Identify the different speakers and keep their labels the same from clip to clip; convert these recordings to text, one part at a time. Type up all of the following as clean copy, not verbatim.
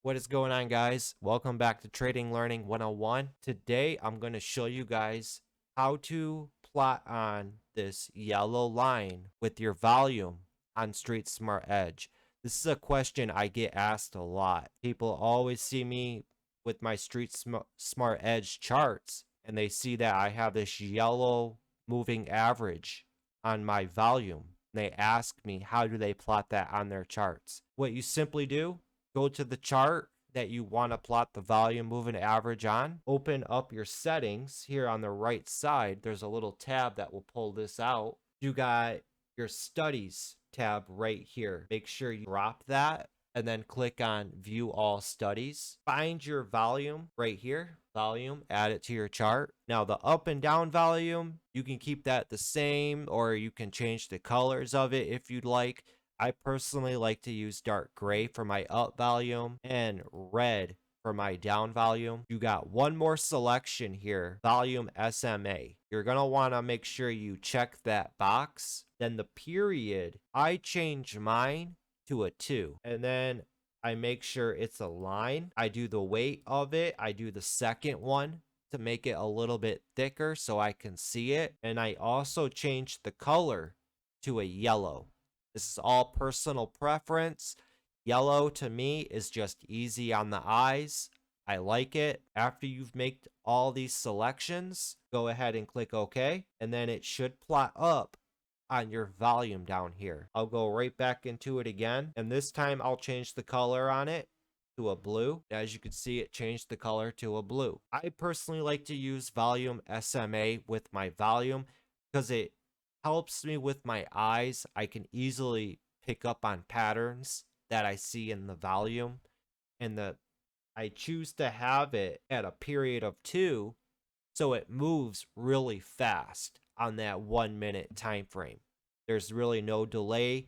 Speaker 1: What is going on, guys? Welcome back to Trading Learning 101. Today, I'm going to show you guys how to plot on this yellow line with your volume on StreetSmart Edge. This is a question I get asked a lot. People always see me with my StreetSmart Edge charts, and they see that I have this yellow moving average on my volume. They ask me, how do they plot that on their charts? What you simply do, go to the chart that you want to plot the volume moving average on. Open up your settings here on the right side. There's a little tab that will pull this out. You got your studies tab right here. Make sure you drop that and then click on view all studies. Find your volume right here. Volume, add it to your chart. Now the up and down volume, you can keep that the same or you can change the colors of it if you'd like. I personally like to use dark gray for my up volume and red for my down volume. You got one more selection here, volume SMA. You're going to want to make sure you check that box. Then the period, I change mine to a 2. And then I make sure it's a line. I do the weight of it. I do the second one to make it a little bit thicker so I can see it. And I also change the color to a yellow. This is all personal preference. Yellow to me is just easy on the eyes. I like it. After you've made all these selections, go ahead and click OK, and then it should plot up on your volume down here. I'll go right back into it again, and this time I'll change the color on it to a blue. As you can see, it changed the color to a blue. I personally like to use volume SMA with my volume because it helps me with my eyes. I can easily pick up on patterns that I see in the volume, and I choose to have it at a period of 2 so it moves really fast on that 1 minute time frame. There's really no delay,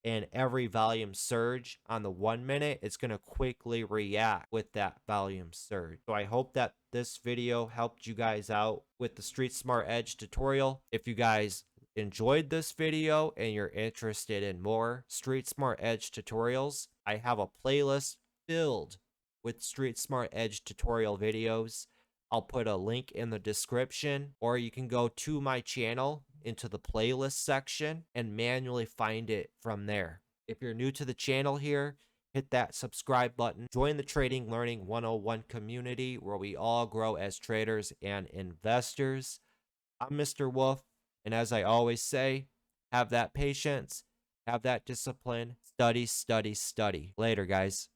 Speaker 1: and every volume surge on the 1 minute, it's going to quickly react with that volume surge. So I hope that this video helped you guys out with the StreetSmart Edge tutorial. If you guys enjoyed this video and you're interested in more StreetSmart Edge tutorials, I have a playlist filled with StreetSmart Edge tutorial videos. I'll put a link in the description, or you can go to my channel into the playlist section and manually find it from there. If you're new to the channel here, hit that subscribe button. Join the Trading Learning 101 community where we all grow as traders and investors. I'm Mr. Wolf, and as I always say, have that patience, have that discipline, study, study, study. Later, guys.